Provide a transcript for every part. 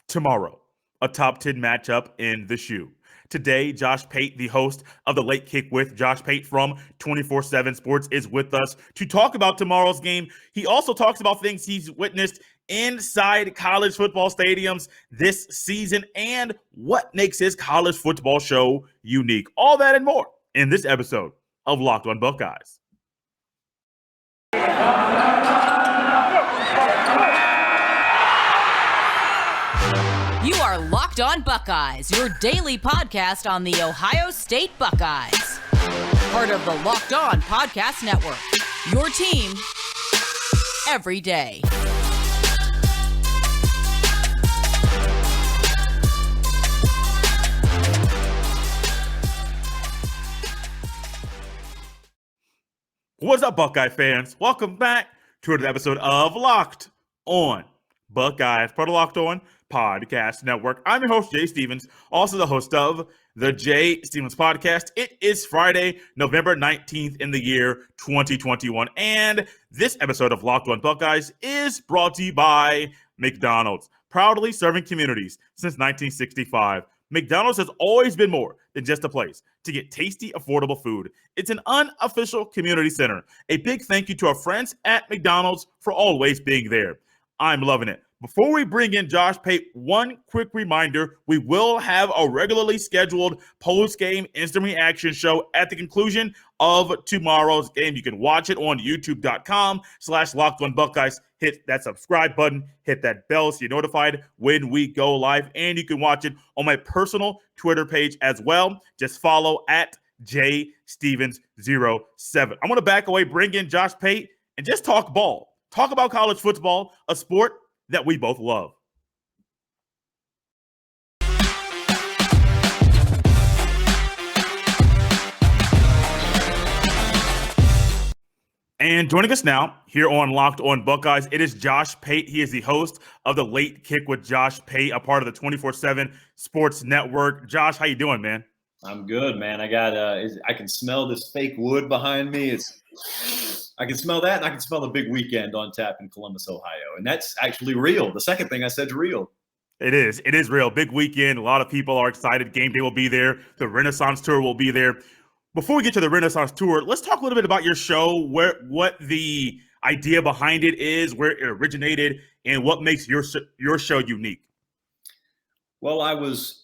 Tomorrow, a top 10 matchup in the shoe. Today, Josh Pate, the host of the Late Kick with Josh Pate from 24/7 Sports, is with us to talk about tomorrow's game. He also talks about things he's witnessed inside college football stadiums this season and what makes his college football show unique. All that and more in this episode of Locked On Buckeyes. You are Locked On Buckeyes, your daily podcast on the Ohio State Buckeyes. Part of the Locked On Podcast Network, your team every day. What's up, Buckeye fans? Welcome back to another episode of Locked On Buckeyes, part of Locked On Podcast Network. I'm your host, Jay Stevens, also the host of the Jay Stevens Podcast. It is Friday, November 19th in the year 2021, and this episode of Locked On Buckeyes is brought to you by McDonald's, proudly serving communities since 1965. McDonald's has always been more than just a place to get tasty, affordable food. It's an unofficial community center. A big thank you to our friends at McDonald's for always being there. I'm loving it. Before we bring in Josh Pate, one quick reminder, we will have a regularly scheduled post-game instant reaction show at the conclusion of tomorrow's game. You can watch it on youtube.com/LockedOnBuckeyes. Hit that subscribe button, hit that bell so you're notified when we go live, and you can watch it on my personal Twitter page as well. Just follow at JStevens07. I'm going to back away, bring in Josh Pate, and just talk ball. Talk about college football, a sport that we both love. And joining us now here on Locked On Buckeyes, it is Josh Pate. He is the host of the Late Kick with Josh Pate, a part of the 24/7 Sports Network. Josh, how you doing, man? I'm good, man. I can smell this fake wood behind me. I can smell that, and I can smell the big weekend on tap in Columbus, Ohio. And that's actually real. The second thing I said is real. It is. It is real. Big weekend. A lot of people are excited. Game day will be there. The Renaissance Tour will be there. Before we get to the Renaissance Tour, let's talk a little bit about your show, what the idea behind it is, where it originated, and what makes your show unique. Well, I was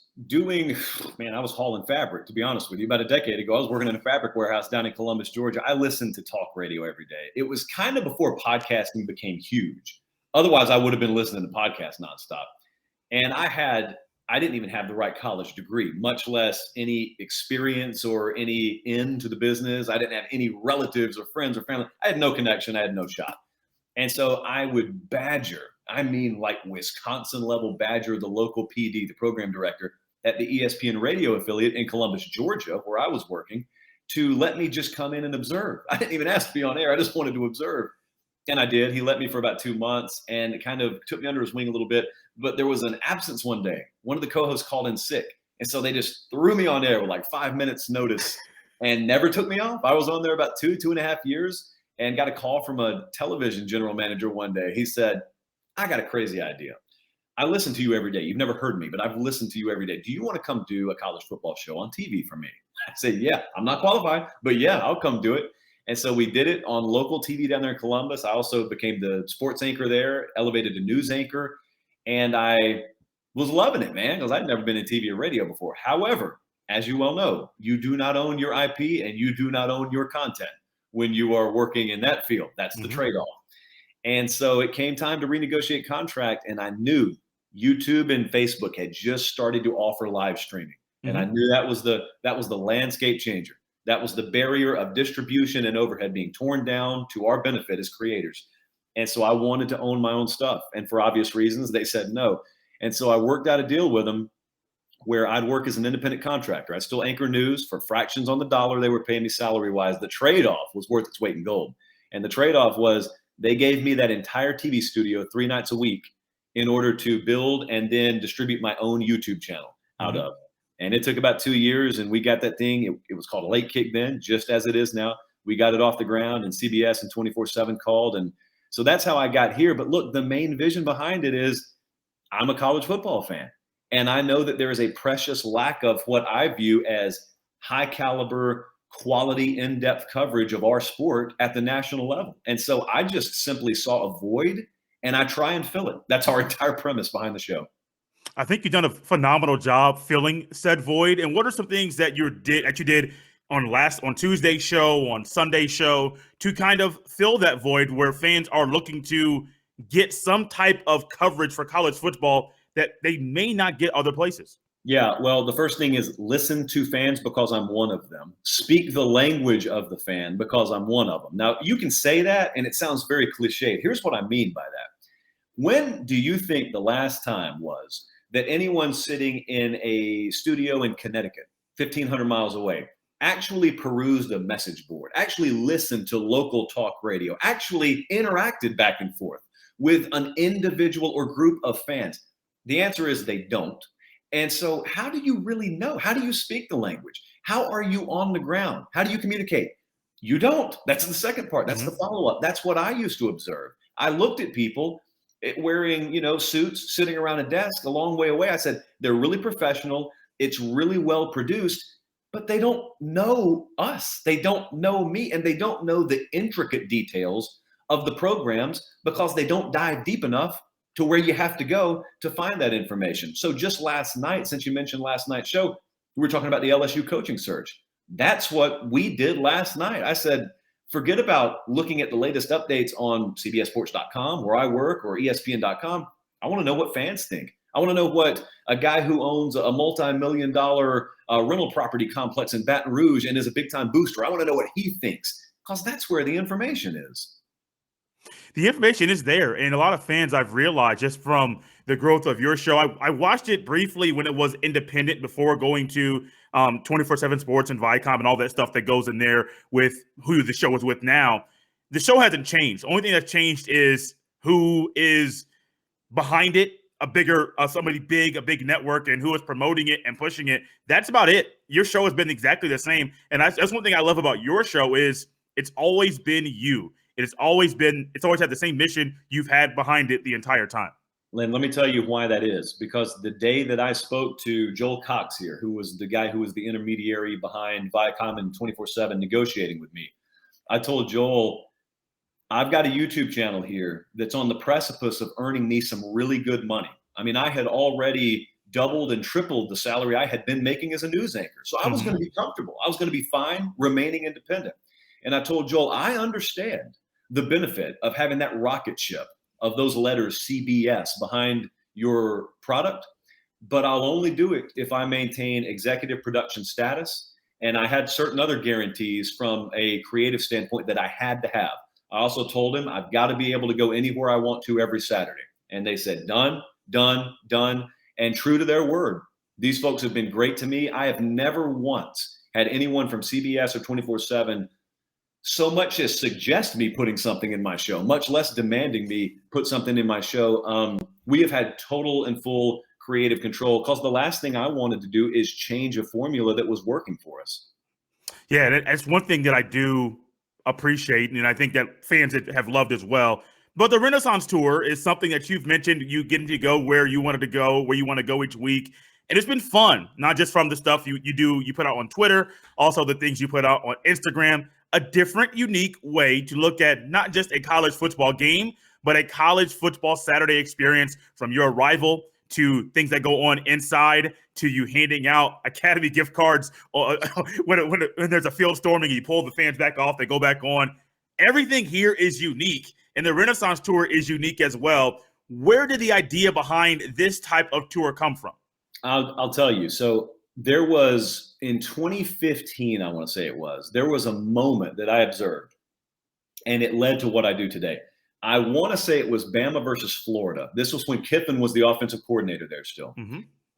hauling fabric, to be honest with you. About a decade ago, I was working in a fabric warehouse down in Columbus, Georgia. I listened to talk radio every day. It was kind of before podcasting became huge. Otherwise, I would have been listening to podcasts nonstop. And I didn't even have the right college degree, much less any experience or any end to the business. I didn't have any relatives or friends or family. I had no connection. I had no shot. And so I would like Wisconsin level badger, the local PD, the program director at the ESPN radio affiliate in Columbus, Georgia, where I was working, to let me just come in and observe. I didn't even ask to be on air. I just wanted to observe. And I did. He let me for about 2 months, and it kind of took me under his wing a little bit. But there was an absence one day. One of the co-hosts called in sick. And so they just threw me on air with like 5 minutes notice and never took me off. I was on there about 2.5 years and got a call from a television general manager one day. He said, I got a crazy idea. I listen to you every day. You've never heard me, but I've listened to you every day. Do you want to come do a college football show on TV for me? I said, yeah, I'm not qualified, but yeah, I'll come do it. And so we did it on local TV down there in Columbus. I also became the sports anchor there, elevated to news anchor. And I was loving it, man, because I'd never been in TV or radio before. However, as you well know, you do not own your IP and you do not own your content when you are working in that field. That's the trade-off. And so it came time to renegotiate contract, and I knew YouTube and Facebook had just started to offer live streaming. And I knew that was the landscape changer. That was the barrier of distribution and overhead being torn down to our benefit as creators. And so I wanted to own my own stuff. And for obvious reasons, they said no. And so I worked out a deal with them where I'd work as an independent contractor. I'd still anchor news for fractions on the dollar they were paying me salary-wise. The trade-off was worth its weight in gold. And the trade-off was they gave me that entire TV studio 3 nights a week in order to build and then distribute my own YouTube channel out of. And it took about 2 years, and we got that thing. It was called a Late Kick then, just as it is now. We got it off the ground, and CBS and 24/7 called. And so that's how I got here. But look, the main vision behind it is I'm a college football fan. And I know that there is a precious lack of what I view as high caliber, quality, in-depth coverage of our sport at the national level. And so I just simply saw a void and I try and fill it. That's our entire premise behind the show. I think you've done a phenomenal job filling said void. And what are some things that you did on Tuesday's show, on Sunday's show, to kind of fill that void where fans are looking to get some type of coverage for college football that they may not get other places? Yeah, well, the first thing is listen to fans because I'm one of them. Speak the language of the fan because I'm one of them. Now, you can say that and it sounds very cliched. Here's what I mean by that. When do you think the last time was that anyone sitting in a studio in Connecticut, 1,500 miles away, actually perused a message board, actually listened to local talk radio, actually interacted back and forth with an individual or group of fans? The answer is they don't. And so how do you really know? How do you speak the language? How are you on the ground? How do you communicate? You don't. That's the second part. That's the follow-up. That's what I used to observe. I looked at people wearing, suits, sitting around a desk a long way away. I said, they're really professional. It's really well produced, but they don't know us. They don't know me, and they don't know the intricate details of the programs because they don't dive deep enough to where you have to go to find that information. So just last night, since you mentioned last night's show, we were talking about the LSU coaching search. That's what we did last night. I said, forget about looking at the latest updates on CBSSports.com, where I work, or ESPN.com. I want to know what fans think. I want to know what a guy who owns a multi-million-dollar rental property complex in Baton Rouge and is a big-time booster, I want to know what he thinks, because that's where the information is. The information is there, and a lot of fans, I've realized just from the growth of your show. I watched it briefly when it was independent before going to 24/7 Sports and Viacom and all that stuff that goes in there with who the show is with now. The show hasn't changed. The only thing that's changed is who is behind it, somebody big, a big network, and who is promoting it and pushing it. That's about it. Your show has been exactly the same, and that's one thing I love about your show is it's always been you. It's always had the same mission you've had behind it the entire time. Lynn, let me tell you why that is. Because the day that I spoke to Joel Cox here, who was the guy who was the intermediary behind Viacom and 24/7 negotiating with me, I told Joel, I've got a YouTube channel here that's on the precipice of earning me some really good money. I mean, I had already doubled and tripled the salary I had been making as a news anchor. So I was going to be comfortable. I was going to be fine remaining independent. And I told Joel, I understand the benefit of having that rocket ship of those letters CBS behind your product, but I'll only do it if I maintain executive production status. And I had certain other guarantees from a creative standpoint that I had to have. I also told him I've got to be able to go anywhere I want to every Saturday. And they said, done, done, done. And true to their word, these folks have been great to me. I have never once had anyone from CBS or 24/7 so much as suggest me putting something in my show, much less demanding me put something in my show. We have had total and full creative control because the last thing I wanted to do is change a formula that was working for us. Yeah, that's one thing that I do appreciate, and I think that fans have loved as well. But the Renaissance Tour is something that you've mentioned, you getting to go where you wanted to go, where you want to go each week. And it's been fun, not just from the stuff you put out on Twitter, also the things you put out on Instagram. A different, unique way to look at not just a college football game, but a college football Saturday experience, from your arrival to things that go on inside to you handing out Academy gift cards when there's a field storming and you pull the fans back off, they go back on. Everything here is unique, and the Renaissance Tour is unique as well. Where did the idea behind this type of tour come from? I'll tell you. So there was, in 2015, I want to say it was, there was a moment that I observed, and it led to what I do today. I want to say it was Bama versus Florida. This was when Kiffin was the offensive coordinator there still.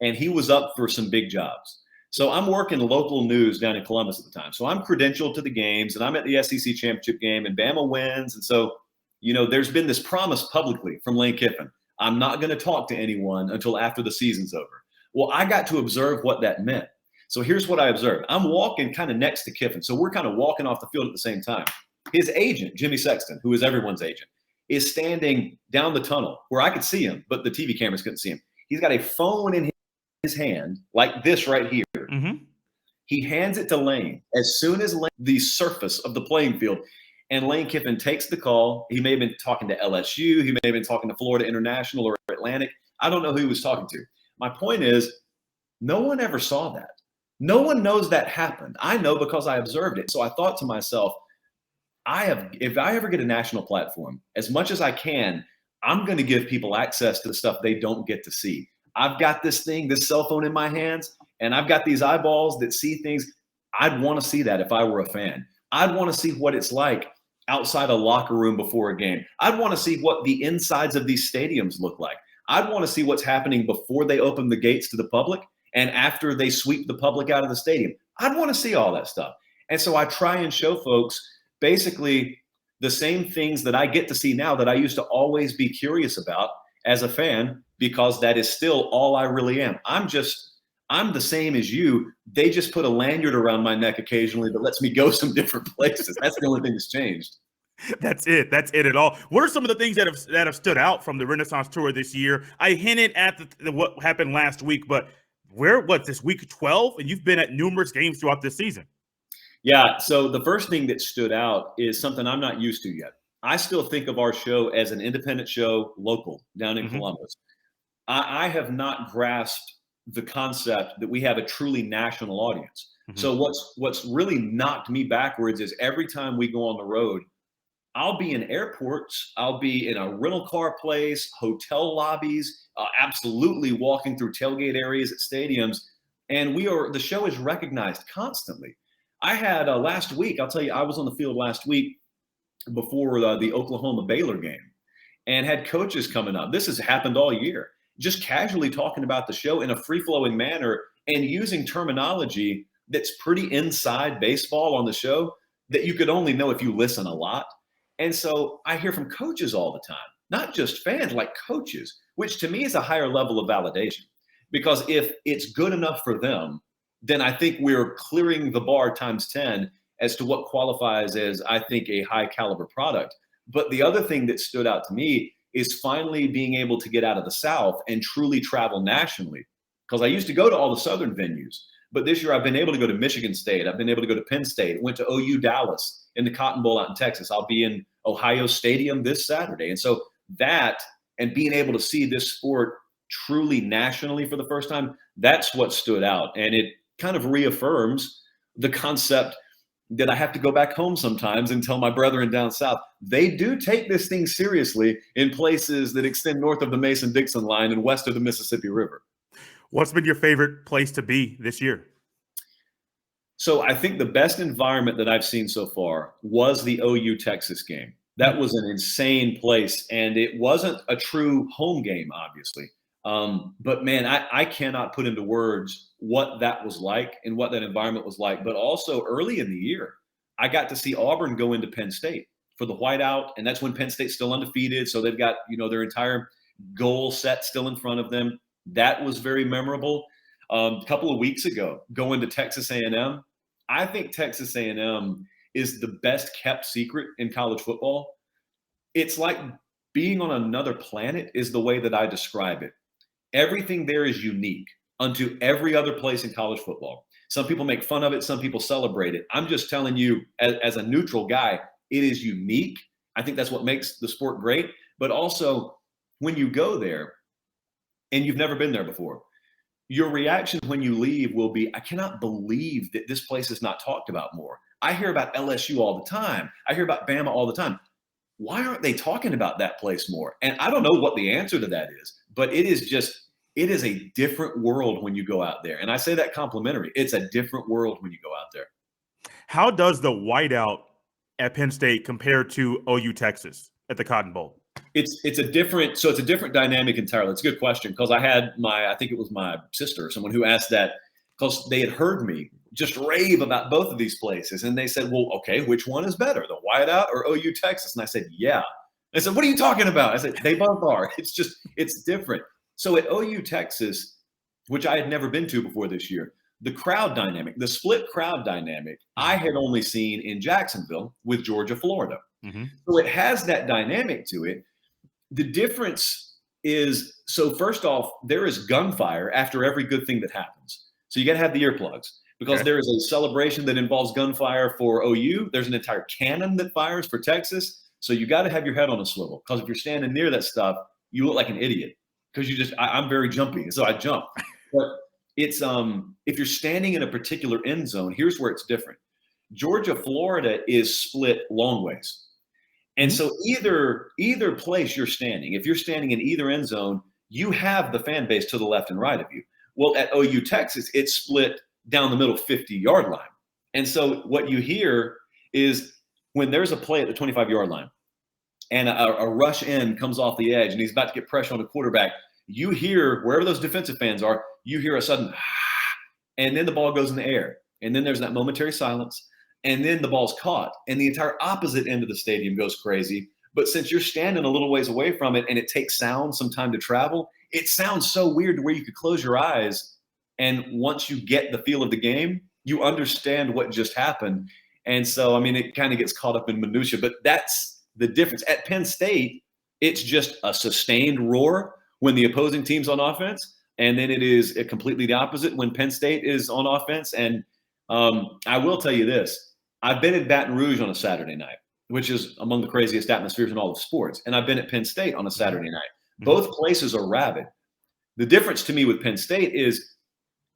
And he was up for some big jobs. So I'm working local news down in Columbus at the time. So I'm credentialed to the games, and I'm at the SEC championship game, and Bama wins. And so, there's been this promise publicly from Lane Kiffin. I'm not going to talk to anyone until after the season's over. Well, I got to observe what that meant. So here's what I observed. I'm walking kind of next to Kiffin. So we're kind of walking off the field at the same time. His agent, Jimmy Sexton, who is everyone's agent, is standing down the tunnel where I could see him, but the TV cameras couldn't see him. He's got a phone in his hand like this right here. Mm-hmm. He hands it to Lane as soon as the surface of the playing field. And Lane Kiffin takes the call. He may have been talking to LSU. He may have been talking to Florida International or Atlantic. I don't know who he was talking to. My point is, no one ever saw that. No one knows that happened. I know because I observed it. So I thought to myself, if I ever get a national platform, as much as I can, I'm going to give people access to the stuff they don't get to see. I've got this cell phone in my hands, and I've got these eyeballs that see things. I'd want to see that if I were a fan. I'd want to see what it's like outside a locker room before a game. I'd want to see what the insides of these stadiums look like. I'd want to see what's happening before they open the gates to the public and after they sweep the public out of the stadium. I'd want to see all that stuff. And so I try and show folks basically the same things that I get to see now that I used to always be curious about as a fan, because that is still all I really am. I'm the same as you. They just put a lanyard around my neck occasionally that lets me go some different places. That's the only thing that's changed. That's it. That's it at all. What are some of the things that have stood out from the Renaissance Tour this year? I hinted at what happened last week, but what's this week 12? And you've been at numerous games throughout this season. Yeah. So the first thing that stood out is something I'm not used to yet. I still think of our show as an independent show, local, down in Columbus. I have not grasped the concept that we have a truly national audience. So what's really knocked me backwards is every time we go on the road, I'll be in airports, I'll be in a rental car place, hotel lobbies, absolutely walking through tailgate areas at stadiums, and the show is recognized constantly. I had last week, I'll tell you, I was on the field last week before the Oklahoma Baylor game, and had coaches coming up. This has happened all year, just casually talking about the show in a free-flowing manner and using terminology that's pretty inside baseball on the show that you could only know if you listen a lot. And so I hear from coaches all the time, not just fans, like coaches, which to me is a higher level of validation. Because if it's good enough for them, then I think we're clearing the bar times 10 as to what qualifies as, I think, a high caliber product. But the other thing that stood out to me is finally being able to get out of the South and truly travel nationally. Because I used to go to all the Southern venues, but this year I've been able to go to Michigan State. I've been able to go to Penn State. I went to OU Dallas in the Cotton Bowl out in Texas. I'll be in Ohio Stadium this Saturday. And so that, and being able to see this sport truly nationally for the first time, that's what stood out. And it kind of reaffirms the concept that I have to go back home sometimes and tell my brethren down south, they do take this thing seriously in places that extend north of the Mason-Dixon line and west of the Mississippi River. What's been your favorite place to be this year? So I think the best environment that I've seen so far was the OU Texas game. That was an insane place, and it wasn't a true home game, obviously. But man, I cannot put into words what that was like and what that environment was like. But also early in the year, I got to see Auburn go into Penn State for the whiteout, and that's when Penn State's still undefeated. So they've got, their entire goal set still in front of them. That was very memorable. A couple of weeks ago, going to Texas A&M, I think Texas A&M is the best kept secret in college football. It's like being on another planet is the way that I describe it. Everything there is unique unto every other place in college football. Some people make fun of it. Some people celebrate it. I'm just telling you, as a neutral guy, it is unique. I think that's what makes the sport great. But also, when you go there and you've never been there before, your reaction when you leave will be, I cannot believe that this place is not talked about more. I hear about LSU all the time. I hear about Bama all the time. Why aren't they talking about that place more? And I don't know what the answer to that is, but it is a different world when you go out there. And I say that complimentary. It's a different world when you go out there. How does the whiteout at Penn State compare to OU Texas at the Cotton Bowl? It's a different dynamic entirely. It's a good question, because I think it was my sister or someone who asked that, because they had heard me just rave about both of these places. And they said, well, okay, which one is better, the whiteout or OU Texas? And I said, yeah. I said, what are you talking about? I said, they both are. It's different. So at OU Texas, which I had never been to before this year, the crowd dynamic, the split crowd dynamic, I had only seen in Jacksonville with Georgia, Florida. Mm-hmm. So it has that dynamic to it. The difference is, so first off, there is gunfire after every good thing that happens. So you got to have the earplugs because there is a celebration that involves gunfire for OU. There's an entire cannon that fires for Texas. So you got to have your head on a swivel because if you're standing near that stuff, you look like an idiot because I'm very jumpy. So I jump. But it's, if you're standing in a particular end zone, here's where it's different. Georgia, Florida is split long ways. And so either place you're standing, if you're standing in either end zone, you have the fan base to the left and right of you. Well, at OU, Texas, it's split down the middle 50-yard line. And so what you hear is when there's a play at the 25-yard line and a rush end comes off the edge and he's about to get pressure on the quarterback, you hear, wherever those defensive fans are, you hear a sudden, and then the ball goes in the air. And then there's that momentary silence. And then the ball's caught. And the entire opposite end of the stadium goes crazy. But since you're standing a little ways away from it and it takes sound some time to travel, it sounds so weird to where you could close your eyes. And once you get the feel of the game, you understand what just happened. And so, I mean, it kind of gets caught up in minutia. But that's the difference. At Penn State, it's just a sustained roar when the opposing team's on offense. And then it is completely the opposite when Penn State is on offense. And I will tell you this. I've been at Baton Rouge on a Saturday night, which is among the craziest atmospheres in all of sports. And I've been at Penn State on a Saturday night. Both places are rabid. The difference to me with Penn State is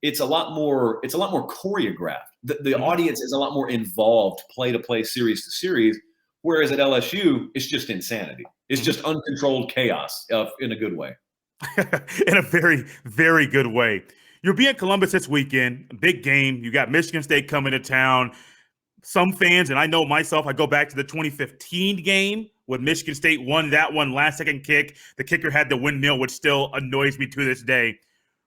it's a lot more choreographed. The audience is a lot more involved play to play, series to series. Whereas at LSU, it's just insanity. It's just uncontrolled chaos in a good way. In a very, very good way. You'll be in Columbus this weekend, big game. You got Michigan State coming to town. Some fans, and I know myself, I go back to the 2015 game when Michigan State won that one last-second kick. The kicker had the windmill, which still annoys me to this day.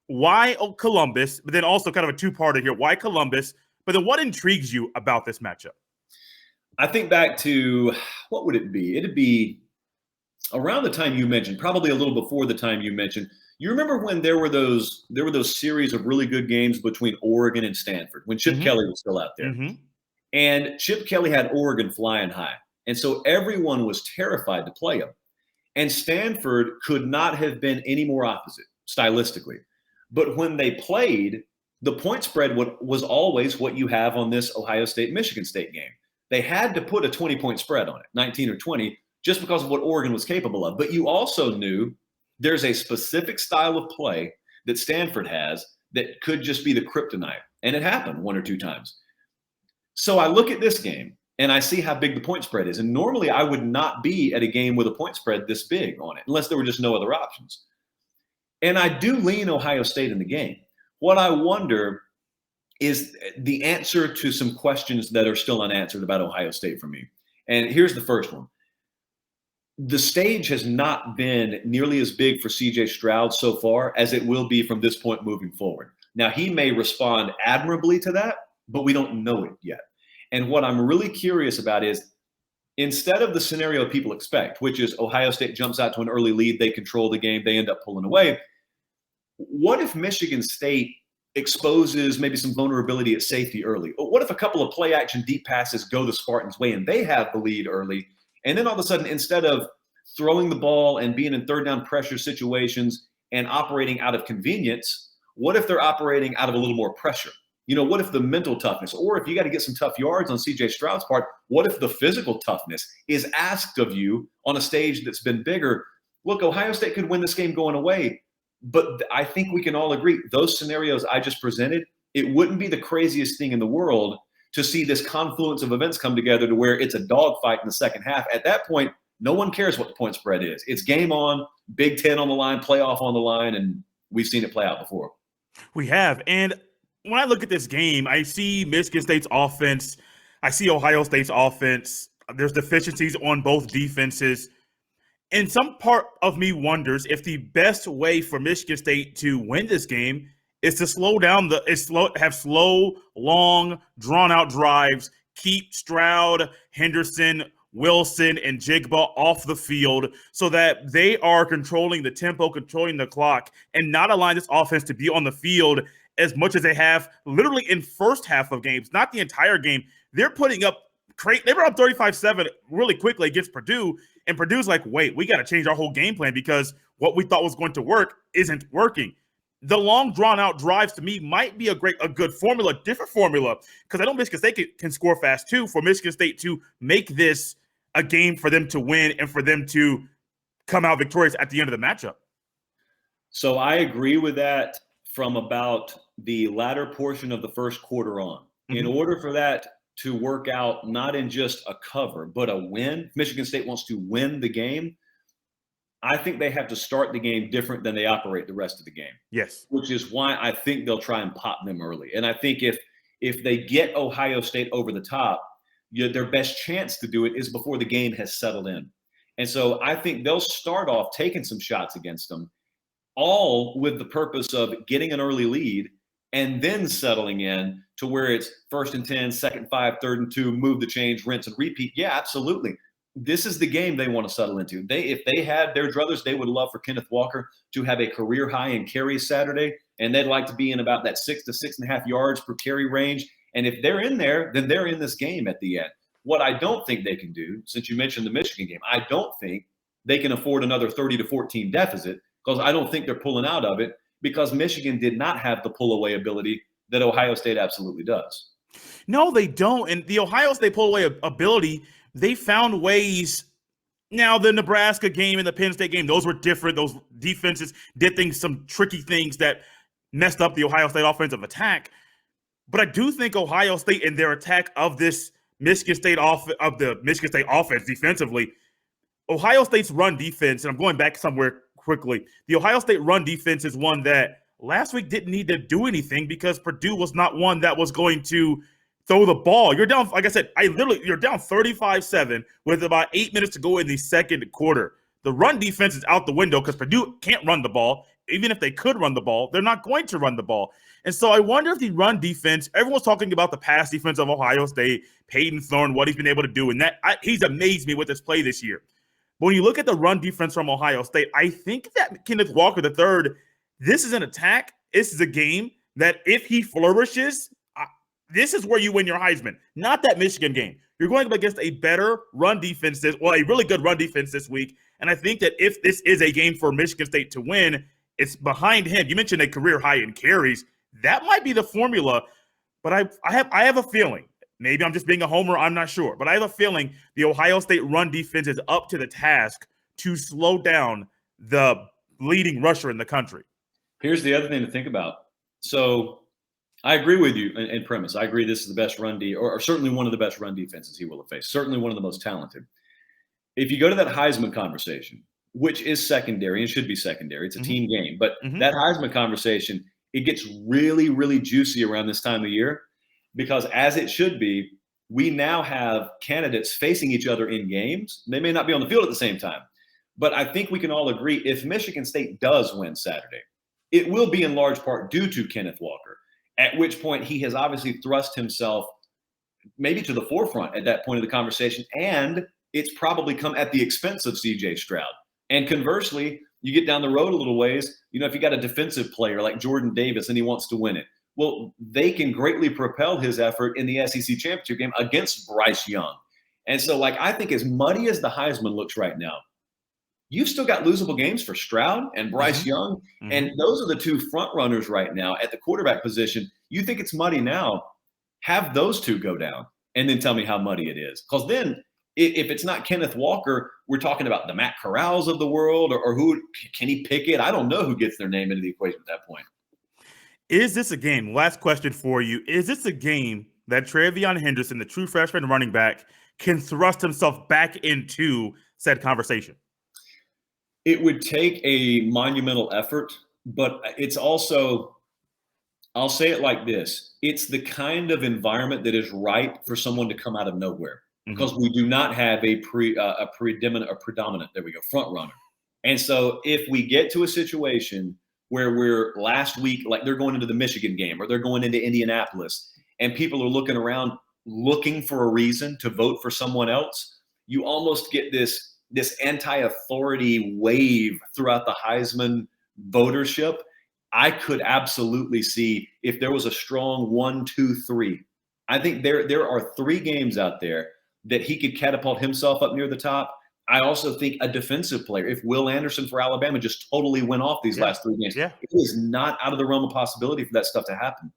Why Columbus? But then also kind of a two-parter here. Why Columbus? But then what intrigues you about this matchup? I think back to, what would it be? It'd be around the time you mentioned, probably a little before the time you mentioned. You remember when there were those series of really good games between Oregon and Stanford when Chip Kelly was still out there. And Chip Kelly had Oregon flying high. And so everyone was terrified to play him. And Stanford could not have been any more opposite stylistically. But when they played, the point spread was always what you have on this Ohio State-Michigan State game. They had to put a 20-point spread on it, 19 or 20, just because of what Oregon was capable of. But you also knew there's a specific style of play that Stanford has that could just be the kryptonite. And it happened one or two times. So I look at this game and I see how big the point spread is. And normally I would not be at a game with a point spread this big on it, unless there were just no other options. And I do lean Ohio State in the game. What I wonder is the answer to some questions that are still unanswered about Ohio State for me. And here's the first one. The stage has not been nearly as big for CJ Stroud so far as it will be from this point moving forward. Now, he may respond admirably to that, but we don't know it yet. And what I'm really curious about is, instead of the scenario people expect, which is Ohio State jumps out to an early lead, they control the game, they end up pulling away. What if Michigan State exposes maybe some vulnerability at safety early? Or what if a couple of play action deep passes go the Spartans' way and they have the lead early? And then all of a sudden, instead of throwing the ball and being in third down pressure situations and operating out of convenience, what if they're operating out of a little more pressure? You know, what if the mental toughness, or if you got to get some tough yards on CJ Stroud's part, what if the physical toughness is asked of you on a stage that's been bigger? Look, Ohio State could win this game going away, but I think we can all agree those scenarios I just presented, it wouldn't be the craziest thing in the world to see this confluence of events come together to where it's a dogfight in the second half. At that point, no one cares what the point spread is. It's game on, Big Ten on the line, playoff on the line, and we've seen it play out before. We have. And when I look at this game, I see Michigan State's offense. I see Ohio State's offense. There's deficiencies on both defenses. And some part of me wonders if the best way for Michigan State to win this game is to have slow, long, drawn-out drives, keep Stroud, Henderson, Wilson, and Jigba off the field so that they are controlling the tempo, controlling the clock, and not allowing this offense to be on the field as much as they have literally in first half of games, not the entire game. They're putting up they were up 35-7 really quickly against Purdue, and Purdue's like, wait, we got to change our whole game plan because what we thought was going to work isn't working. The long drawn out drives to me might be a good formula, different formula, because I know Michigan State can score fast too, for Michigan State to make this a game for them to win and for them to come out victorious at the end of the matchup. So I agree with that from about the latter portion of the first quarter on. Mm-hmm. In order for that to work out, not in just a cover, but a win, Michigan State wants to win the game. I think they have to start the game different than they operate the rest of the game. Yes. Which is why I think they'll try and pop them early. And I think if they get Ohio State over the top, their best chance to do it is before the game has settled in. And so I think they'll start off taking some shots against them, all with the purpose of getting an early lead and then settling in to where it's 1st and 10, 2nd and 5, 3rd and 2, move the chains, rinse and repeat. Yeah, absolutely. This is the game they want to settle into. If they had their druthers, they would love for Kenneth Walker to have a career high in carries Saturday, and they'd like to be in about that 6 to 6.5 yards per carry range. And if they're in there, then they're in this game at the end. What I don't think they can do, since you mentioned the Michigan game, I don't think they can afford another 30 to 14 deficit, because I don't think they're pulling out of it, because Michigan did not have the pull-away ability that Ohio State absolutely does. No, they don't. And the Ohio State pull-away ability, they found ways. Now, the Nebraska game and the Penn State game, those were different. Those defenses did some tricky things that messed up the Ohio State offensive attack. But I do think Ohio State and their attack of this Michigan State offense defensively, Ohio State's run defense, and I'm going back somewhere quickly, the Ohio State run defense is one that last week didn't need to do anything because Purdue was not one that was going to throw the ball. You're down, like I said, you're down 35-7 with about 8 minutes to go in the second quarter. The run defense is out the window because Purdue can't run the ball. Even if they could run the ball, they're not going to run the ball. And so I wonder if the run defense, everyone's talking about the pass defense of Ohio State, Peyton Thorne, what he's been able to do. And he's amazed me with his play this year. But when you look at the run defense from Ohio State, I think that Kenneth Walker III, this is an attack. This is a game that if he flourishes, this is where you win your Heisman, not that Michigan game. You're going up against a better run defense, a really good run defense this week. And I think that if this is a game for Michigan State to win, it's behind him. You mentioned a career high in carries. That might be the formula. But I have a feeling, maybe I'm just being a homer, I'm not sure. But I have a feeling the Ohio State run defense is up to the task to slow down the leading rusher in the country. Here's the other thing to think about. So I agree with you in premise. I agree this is the best run or certainly one of the best run defenses he will have faced. Certainly one of the most talented. If you go to that Heisman conversation, which is secondary and should be secondary, it's a team game. But that Heisman conversation, it gets really, really juicy around this time of year because as it should be, we now have candidates facing each other in games. They may not be on the field at the same time. But I think we can all agree if Michigan State does win Saturday, it will be in large part due to Kenneth Walker, at which point he has obviously thrust himself maybe to the forefront at that point of the conversation. And it's probably come at the expense of C.J. Stroud. And conversely, you get down the road a little ways, if you got a defensive player like Jordan Davis and he wants to win it, well, they can greatly propel his effort in the SEC championship game against Bryce Young. And so, I think as muddy as the Heisman looks right now, you've still got losable games for Stroud and Bryce Young. And those are the two front runners right now at the quarterback position. You think it's muddy now, have those two go down and then tell me how muddy it is. Because then if it's not Kenneth Walker, we're talking about the Matt Corrals of the world or who Kenny Pickett. I don't know who gets their name into the equation at that point. Is this a game? Last question for you. Is this a game that Trayvion Henderson, the true freshman running back, can thrust himself back into said conversation? It would take a monumental effort, but it's also, I'll say it like this. It's the kind of environment that is right for someone to come out of nowhere. Because we do not have a predominant front runner. And so if we get to a situation where we're last week, like they're going into the Michigan game or they're going into Indianapolis and people are looking around looking for a reason to vote for someone else, you almost get this anti-authority wave throughout the Heisman votership. I could absolutely see if there was a strong 1, 2, 3. I think there are 3 games out there that he could catapult himself up near the top. I also think a defensive player, if Will Anderson for Alabama just totally went off these last 3 games, it is not out of the realm of possibility for that stuff to happen.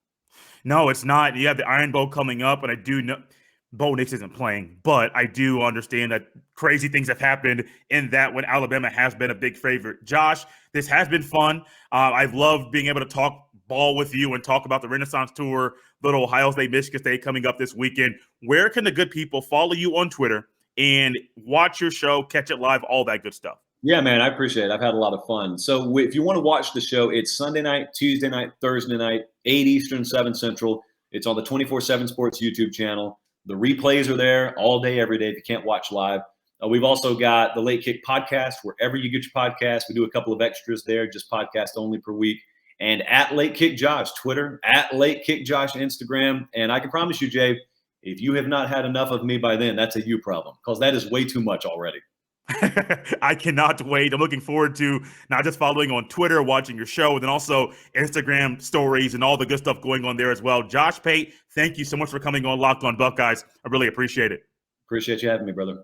No, it's not. You have the Iron Bowl coming up, and I do know Bo Nix isn't playing, but I do understand that crazy things have happened in that when Alabama has been a big favorite. Josh, this has been fun. I've loved being able to talk ball with you and talk about the Renaissance Tour, little Ohio State, Michigan State coming up this weekend. Where can the good people follow you on Twitter and watch your show, catch it live, all that good stuff? Yeah, man, I appreciate it. I've had a lot of fun. So if you want to watch the show, it's Sunday night, Tuesday night, Thursday night, 8 Eastern, 7 Central. It's on the 24/7 Sports YouTube channel. The replays are there all day, every day if you can't watch live. We've also got the Late Kick podcast, wherever you get your podcast. We do a couple of extras there, just podcast only per week. And at Late Kick Josh, Twitter, at Late Kick Josh, Instagram. And I can promise you, Jay, if you have not had enough of me by then, that's a you problem, because that is way too much already. I cannot wait. I'm looking forward to not just following on Twitter, watching your show, and then also Instagram stories and all the good stuff going on there as well. Josh Pate, thank you so much for coming on Locked On Buckeyes. I really appreciate it. Appreciate you having me, brother.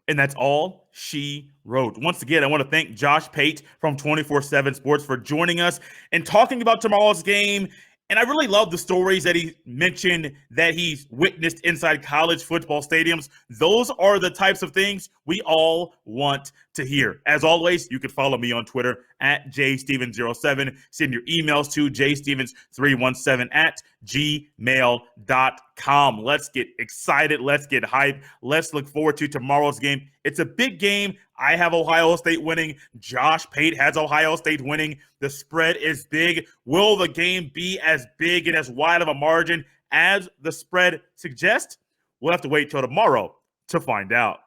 And that's all she wrote. Once again, I want to thank Josh Pate from 24/7 Sports for joining us and talking about tomorrow's game. And I really love the stories that he mentioned that he's witnessed inside college football stadiums. Those are the types of things we all want to hear. As always, you can follow me on Twitter at jstevens07. Send your emails to jstevens317@gmail.com. Let's get excited. Let's get hyped. Let's look forward to tomorrow's game. It's a big game. I have Ohio State winning. Josh Pate has Ohio State winning. The spread is big. Will the game be as big and as wide of a margin as the spread suggests? We'll have to wait till tomorrow to find out.